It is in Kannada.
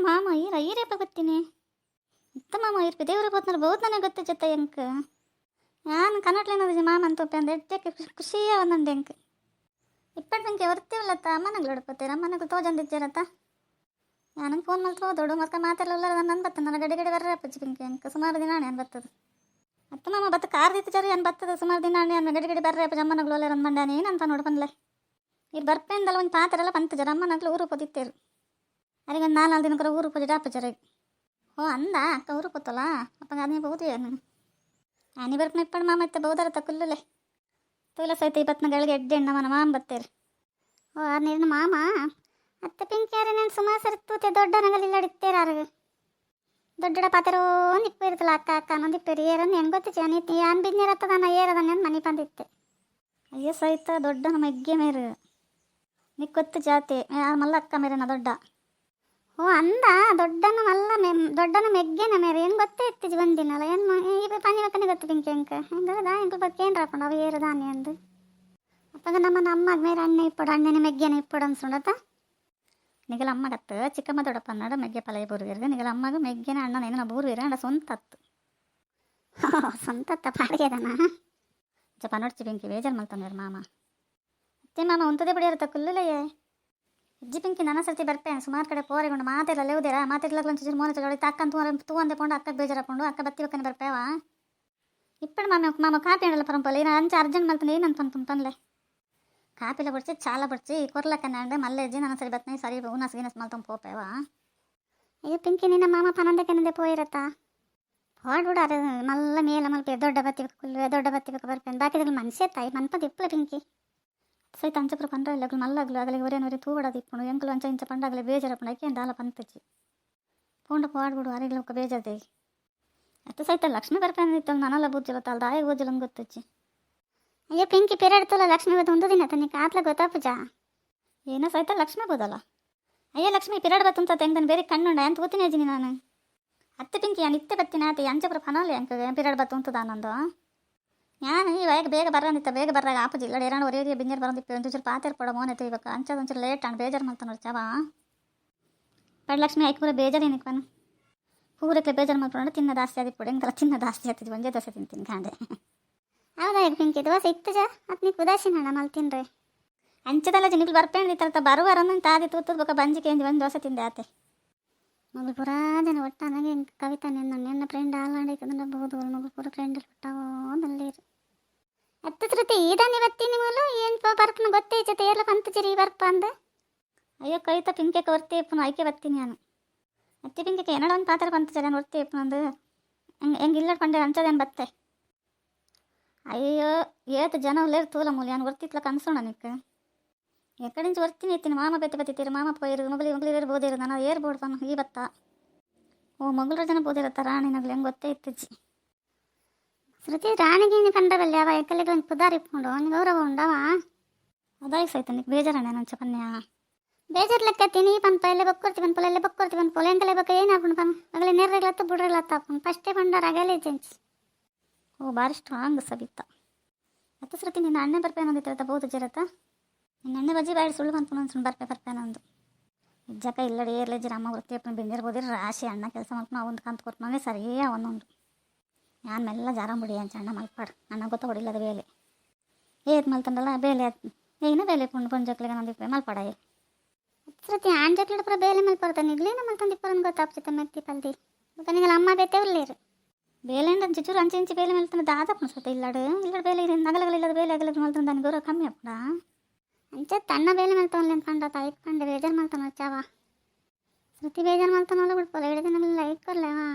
ಮಾಮ ಈರೇಪ ಗೊತ್ತೀನಿ ಇತ್ತ ಮಾಮ ಇರ್ಪಿ ದೇವ್ರ ಬೋತ್ನಾರ ಬಹುತ್ ನನಗೆ ಗೊತ್ತು ಜೊತೆ ಎಂಕ್ ನಾನು ಕನ್ನಡ್ಲೇನದ ಮಾಮ ಅಂತ ಒಪ್ಪೆ ಅಂದ ಎಡ್ಡಕ್ಕೆ ಖುಷಿಯ ಒಂದಂಡೆ ಎಂಕ್ ಇಪ್ಪಟ್ಟು ಬೆಂಕಿ ಹೊರ್ತೀವಲ್ಲತ್ತ ಅಮ್ಮನಗಳು ಹೊಡ್ಕೋತೀರ ಅಮ್ಮನಗಳು ತೋಜಂದಿದ್ದೀರತ್ತ ನನಗೆ ಫೋನ್ ಮಾಡಿ ತೋದೋಡು ಮತ್ತೆ ಮಾತೆಲ್ಲ ನನ್ನ ಬರ್ತದೆ ನನ್ನ ಗಡಿ ಬರ್ರ ಪಚ್ಚಿ ಬೆಂಕಿ ಎಂಕ್ ಸುಮಾರು ದಿನ ಏನು ಬರ್ತದೆ ಅತ್ತ ಮಾಮ ಬತ್ತ ಕಾರ್ದಿತ್ತು ಜರಿ ಏನು ಬರ್ತದೆ ಸುಮಾರು ದಿನ ಅನ್ನ ಗಡಿ ಬರ್ರ ಪಚ್ಚ ಅಮ್ಮನಗಳು ಒಳ್ಳೆ ಒಂದು ಮಂಡ್ಯಾನ ಏನಂತ ನೋಡ್ಕೊಂಡ್ಲೆ ಇದು ಬರ್ಪೇಂದಲ್ಲ ಒಂದು ಪಾತ್ರೆಲ್ಲ ಪಂತ ಜರ ಅಮ್ಮನಗಳು ಊರು ಪೊದಿತ್ತೇರು ಅರಿಗೆ ಒಂದು 4 ದಿನಕ್ಕರ ಊರು ಪೂಜೆ ಡಾಪ ಜರ ಓ ಅಂದ ಅಕ್ಕ ಊರು ಕೂತಲ್ಲ ಅಪ್ಪಂಗೆ ಅದನ್ನೇ ಬಹುದು ಏನು ಆನಿ ಬರ್ಪನ ಇಪ್ಪಣ್ಣ ಮಾಮ ಇತ್ತೆ ಬಹುದಾರ ತಕ್ಕುಲ್ಲೇ ತೂಲ ಸಹಿತ 20 ಗಳಿಗೆ ಎಡ್ಡೆಣ್ಣ ಮನ ಮಾಮ ಬತ್ತೇರಿ ಓ ನೀರಿನ ಮಾಮ ಅತ್ತೆ ಪಿಂಕ್ಯಾರ ನಾನು ಸುಮಾರು ಸರಿ ತೂತೆ ದೊಡ್ಡ ನಗಲಿಲ್ಲ ಇತ್ತೇರಾರು ದೊಡ್ಡ ಪಾತ್ರೆ ಒಂದು ಇಪ್ಪ ಇರ್ತಲ್ಲ ಅಕ್ಕ ಅಕ್ಕ ಅನ್ನೊಂದು ಇಪ್ಪೇರಿ ಏರನ್ನು ಹೆಂಗೆ ಗೊತ್ತಿಚ್ಚ ನೀತಿ ಏನು ಬಿದ್ನೀರು ಹತ್ತದ ನಾ ಏರದನ್ನ ಮನೆ ಬಂದಿತ್ತೆ ಅಯ್ಯೋ ಸಹಿತ ದೊಡ್ಡ ನಮ್ಮ ಎಗ್ಗೆ ಮೇರು ನೀ ಗೊತ್ತು ಜಾತಿ ಮಲ್ಲ ಅಕ್ಕ ಮೇರೆನ ದೊಡ್ಡ ಓ ಅಂದ ದೊಡ್ಡನ ಮಲ್ಲ ದೊಡ್ಡನ ಮೆಗ್ಗೆನ ಮೇರೆ ಏನು ಗೊತ್ತೇ ಇತ್ತಿಜ್ ಬಂದಿನಲ್ಲ ಏನು ಈ ಪನಿ ಬಕ್ಕನೆ ಗೊತ್ತು ಪಿಂಕಿ ಅಂಕ ಹೆಂಗದ ಎಂಕಲ್ ಬಗ್ಗೆ ಏನು ರಾಕೊಂಡು ಅವು ಏರದಾನೆ ಅಂದು ಅಪ್ಪಗ ನಮ್ಮ ಮೇರೆ ಅಣ್ಣೆ ಇಪ್ಪಡು ಅಣ್ಣನ ಮೆಗ್ಗೆನ ಇಪ್ಪಡು ಅನ್ಸುಂಡತ್ತ ನಿಗಲ ಅಮ್ಮಗತ್ತು ಚಿಕ್ಕಮ್ಮ ದೊಡ್ಡಪ್ಪ ಅನ್ನಾಡು ಮೆಗ್ಗೆ ಪಲಯ ಬೂರುವಿರ್ಗ ನಿಗಲ ಅಮ್ಮಗ ಮೆಗ್ಗೆನ ಅಣ್ಣನ ಏನೋ ಬೂರುವಿರ ಅಂಡ ಸ್ವಂತತ್ತು ಸ್ವಂತತ್ತ ಪಾಡಿಗೆದನ ಜಪ ನೋಡ್ಚಿ ಬೆಂಕಿ ಬೇಜಾರು ಮಲ್ತಾನೆ ಮಾಮ ಅತ್ತೆ ಮಾಮ ಉಂತದೇ ಬಿಡಿಯರು ಕುಲ್ಲುಲೆಯೇ ಅಜ್ಜಿ ಪಿಂಕಿ ನನ್ನ ಸರ್ತಿ ಬರ್ಪೇನೆ ಸುಮಾರು ಕಡೆ ಪೋರೆಗೊಂಡು ಮಾತೆಲ್ಲ ಲೇವುದೇರಾ ಮಾತೆಲ್ಲ ಚೂರು ಮೋನ ಚಳಿ ಅಕ್ಕಂತ ತೂ ಅಂದೇಕೊಂಡು ಅಕ್ಕಗೆ ಬೇಜಾರಾಕೊಂಡು ಅಕ್ಕ ಬತ್ತಿ ಬಕ್ಕನೆ ಬರ್ಪೇವ ಇಪ್ಪಡು ಮಾಮ ಕಾಪಿ ಅಂಡಲ್ಲ ಪರಂಪಲ್ಲ ಏನು ಅಂಚೆ ಅರ್ಜೆಂಟ್ ಮಲ್ತಾನೆ ಏನಂತ ಅಂತಂತನ್ಲೆ ಕಾಪಿಲ ಬಡ್ಚಿ ಚಾಲ ಬಡ್ಚಿ ಕೊರ್ಲಕ್ಕನೆ ಅಂಡೆ ಮಲ್ಲೆ ಅಜ್ಜಿ ನನ್ನ ಸರಿ ಬತ್ತನೆ ಸರಿ ಉನಸ್ ಗಿನಸ್ ಮಲ್ತಂದು ಪೋಪೇವ ಅಯ್ಯೋ ಪಿಂಕಿ ನಿನ್ನ ಮಾಮ ಪನಂದಕ್ಕೆನಂದೆ ಪೋಯಿರತ್ತಾ ಹೊಡ್ಬಿಡ ಅರೆ ಮಲ್ಲ ಮೇಲೆ ಮಲ್ಪೆ ದೊಡ್ಡ ಬತ್ತಿ ಬೇಕು ಬರ್ಪೇನೆ ಬಾಕಿದ್ರೆ ಮನ್ಸೆ ತಾಯಿ ಮನ್ಪದ ಇಪ್ಪಲ ಪಿಂಕಿ ಸಹಿತ ಅಂಚಪುರ ಪಂಡ್ರಲ್ಲಗಳು ಮಲ್ಲಗಳು ಆಗಲಿ ಒರೇನೊರೆ ತೂವಡದು ಇಪ್ಪು ಎಂಕಲು ಅಂಚ ಇಂಚ ಪಂಡಾಗಲಿ ಬೇಜಾರಪ್ಪಣ ಐಕೆ ದಾಲ ಪಂತಚ್ಚಿ ಪೂಂಡ ಪಾಡ್ಬಿಡು ಅರಿಗಳು ಬೇಜಾರ್ದೆ ಅತ್ತ ಸಹಿತ ಲಕ್ಷ್ಮಿ ಬರ್ಪೇನೆ ಇತ್ತು ನನ್ನಲ್ಲ ಬೂಜ್ಜಲತ್ತ ಅಲ್ದ ಆಯ ಓಜಲಂಗೆ ಗೊತ್ತಚ್ಚಿ ಅಯ್ಯೋ ಪಿಂಕಿ ಪೇರಾಡ್ತಲ್ಲ ಲಕ್ಷ್ಮಿ ಬತ್ತು ಒಂದು ದಿನ ತನಕ ಆತ್ಲ ಗೊತ್ತಾಪುಜ ಏನೋ ಸಹಿತ ಲಕ್ಷ್ಮಿ ಬೋದಲ್ಲ ಅಯ್ಯೋ ಲಕ್ಷ್ಮಿ ಪಿರಾಡ್ ಬತ್ತಂತ ತೆಂಗನ ಬೇರೆ ಕಣ್ಣುಂಡ ಅಂತ ಓದ್ತೀನಿ ಅಜ್ಜಿನಿ ನಾನು ಅತ್ತೆ ಪಿಂಕಿ ನಿತ್ಯ ಬತ್ತಿನ ಆತ ಅಂಚಪುರ ಫನಲ್ಲ ಎಂಕ ಪಿರಾಡ್ ಬತ್ತು ಅಂತದ ನಂದು ನಾನು ಇವಾಗ ಬೇಗ ಬರೋಂದಿತ್ತ ಬೇಗ ಬರಾಗ ಆಪುಜಿ ಇಲ್ಲ ಎರಡು ಒರೇ ಬಿಂಜರ್ ಬರೋದಿತ್ತು ಒಂಚೂರು ಪಾತ್ರೆ ಕೊಡ ಮೋನೆ ಇವಾಗ ಅಂಚದ ಒಂಚೂರು ಲೇಟ್ ಅಣ್ಣ ಬೇಜಾರು ಮಾಡ್ತಾನೆ ನೋಡಿ ಚವಾ ಪಡ್ಲಕ್ಷ್ಮಿ ಆಯ್ಕೆ ಪೂರ ಬೇಜಾರು ಏನಕ್ಕೆ ಬನ್ ಪೂರಕ್ಕೆ ಬೇಜಾರು ಮಾಡ್ಕೊಂಡು ತಿನ್ನ ಜಾಸ್ತಿ ಆದಿತ್ತು ಹೆಂಗಲ್ಲ ತಿನ್ನ ಜಾಸ್ತಿ ಆಗ್ತಿದ್ವಿ ಒಂದೇ ದೋಸೆ ತಿಂತೀನಿ ಕಾಂಡೆ ಹೌದಾ ಪಿಂಕಿ ದೋಸೆ ಇತ್ತು ಅತ್ ನೀ ಉದಾಸೀನ ಅಣ್ಣ ಮಲ್ ತಿನ್ರಿ ಅಂಚದಲ್ಲ ಜಿನಿಗಳು ಬರ್ಪೇಣಿತ್ತಲ್ಲ ಬರುವಾರನ್ನು ತಾದಿ ತೂತದ ಬೊಕ್ಕ ಬಂಜಿಕೆ ಒಂದು ದೋಸೆ ತಿಂದೆ ಆತೆ ಮಗಳು ಪೂರಾ ಜನ ಒಟ್ಟ ನನಗೆ ಕವಿತಾ ನನ್ನ ಫ್ರೆಂಡ್ ಆಲಾಡೈತಂದ್ರೆ ಬಹುದು ಮಗಳು ಪೂರ ಫ್ರೆಂಡ್ ಬಿಟ್ಟಾವೋ ನಲ್ಲೀರು ಅತ್ತ ಶ್ರುತಿ ಇದನ್ನ ಇವತ್ತಿನ ಮೂಲು ಏನು ಬರ್ಪನ ಗೊತ್ತೇ ಜೊತೆ ಎಲ್ಲ ಪಂತಜಿರಿ ಬರ್ಪ ಅಂದ ಅಯ್ಯೋ ಕವಿತಾ ಪಿಂಕೆಗೆ ಹೊರ್ತೀಪ್ಪನು ಆಯ್ಕೆ ಬರ್ತೀನಿ ನಾನು ಅತ್ತಿ ಪಿಂಕೆಗೆ ಏನೋ ಒಂದು ಪಾತ್ರೆ ಪಂತಜರಿ ನಾನು ಹೊರ್ತೀಪ್ಪನು ಅಂದು ಹೆಂಗೆ ಇಲ್ಲ ಕೊಂಡೆ ಅಂಚದೇನು ಬತ್ತೆ ಅಯ್ಯೋ ಏತು ಜನ ಉಲ್ಲೇರು ತೂಲ ಮೂಲಿ ನಾನು ಹೊರ್ತಿತ್ಲ ಕನ್ಸೋಣ ನಿಕ್ಕೆ ಎಕಡೆಂಚು ಹೊರ್ತೀನಿ ಇತ್ತೀನಿ ಮಾಮ ಬತ್ತಿತ್ತೀರಿ ಮಾಮ ಪೋಯಿರು ಮಗಳು ಇರ್ಬೋದಿರು ನಾನು ಏರ್ಬೋಡು ತಾನು ಈ ಬತ್ತ ಓ ಮಗಳು ಜನ ಬೋದಿರತ್ತ ರಾಣಿ ನಗಲು ಹೆಂಗೆ ಗೊತ್ತೇ ಇತ್ತಿಜ್ಜಿ ಶ್ರುತಿ ರಾಣಿಗೆ ಕಂಡ್ರವಲ್ಲ ಯಾವ ಎಕ್ಕಲಿಗೆ ಒಂದು ಪುದಾರ್ ಇಟ್ಕೊಂಡು ಒಂದು ಗೌರವ ಉಂಡವ ಅದಾಗಿ ಸೈತ ನಿಕ್ಕೆ ಬೇಜಾರಣ್ಣ ನನ್ನ ಚಪನ್ಯ ಬೇಜಾರು ಲೆಕ್ಕತ್ತೀನಿ ಪನ್ಪ ಎಲ್ಲ ಬಕ್ಕೊರ್ತಿ ಪನ್ಪೊಲ ಎಂಕಲೆ ಬಕ್ಕ ಏನು ಹಾಕೊಂಡು ಪನ್ ಅಗಲೇ ನೆರ್ರೆಗ್ಲತ್ತ ಬುಡ್ರೆಗ್ಲತ್ತ ಹಾಕೊಂಡು ಫಸ್ಟೇ ಪಂಡಾರ ಆಗಲೇ ಜೆಂಚ್ ಓ ಭಾರಿ ಸ್ಟ್ರಾಂಗ್ ಸಬಿತ್ತ ಅತ್ತ ಶ್ರುತಿ ನಿನ್ನ ಅಣ್ಣೆ ಬರ್ಪೇನಂದಿತ್ತ ಬಹುದು ಜರತ್ತ ನಿನ್ನ ಅಣ್ಣೆ ಬಜ್ಜಿ ಬಾಡಿ ಸುಳ್ಳು ಪನ್ಪು ಅನ್ಸುಂಡು ಬರ್ಪೇನಂದು ಇಜ್ಜಕ ಇಲ್ಲಡಿ ಏರ್ಲೆಜ್ಜಿರ ಅಮ್ಮ ವೃತ್ತಿಯಪ್ಪನ ಬಿಂದಿರ್ಬೋದಿರ ರಾಶಿ ಅಣ್ಣ ಕೆಲಸ ಮಾಡ್ಕೊಂಡು ಒಂದು ಕಂತು ಕೊಟ್ಟು ನನಗೆ ಸರಿಯೇ ಒಂದೊಂದು ನಾನು ಮೆಲ್ಲ ಜಾರ ಬಿಡಿ ಅಂಚ ಅಣ್ಣ ಮಲ್ಪಾಡು ಅಣ್ಣ ಗೊತ್ತಾಗೊಡಿಲ್ಲದ ಬೇಲೆ ಏತ್ ಮಲ್ತಂಡಲ್ಲ ಬೇಲೆ ಏನ ಬೇಲೆ ಪುಂಡು ಪುಂಜಕ್ಲಿಗೆ ನಂದಿಪ್ಪೆ ಮಲ್ಪಾಡಾಯಿ ಶ್ರುತಿ ಆಂಜಕ್ಲಿಡ ಪುರ ಬೇಲೆ ಮಲ್ಪಡ್ತಾನೆ ಇಗ್ಲೇನ ಮಲ್ತಂದಿಪ್ಪರನ್ನು ಗೊತ್ತಾಪ್ಸಿತ ಮೆತ್ತಿ ಪಲ್ದಿ ನಿಗಲ ಅಮ್ಮ ಬೇತೆ ಉಳ್ಳೇರು ಬೇಲೆ ಅಂಡ್ ಚಿಚೂರು ಅಂಚೆ ಇಂಚೆ ಬೇಲೆ ಮಲ್ತಾನೆ ದಾದಪ್ಪನ ಸತ ಇಲ್ಲಡು ಬೇಲೆ ನಗಲಗಳಿಲ್ಲದ ಬೇಲೆ ಆಗಲಿಲ್ಲ ಮಲ್ತಾನೆ ನನಗೆ ಗೌರವ ಕಮ್ಮಿ ಅಪ್ಪಡ ಅಂಚೆ ತನ್ನ ಬೇಲೆ ಮಲ್ತಾವಲ್ಲ ಕಂಡ ತಾಯಿ ಕಂಡೆ ಬೇಜಾರು ಮಲ್ತಾನ ಚಾವ ಶ್ರುತಿ ಬೇಜಾರು ಮಲ್ತಾನಲ್ಲ ಬಿಡ್ಪಲ್ಲ ಹಿಡಿದ ನಗಲಿಲ್ಲ ಇಕ್ಕರ್ಲೇವಾ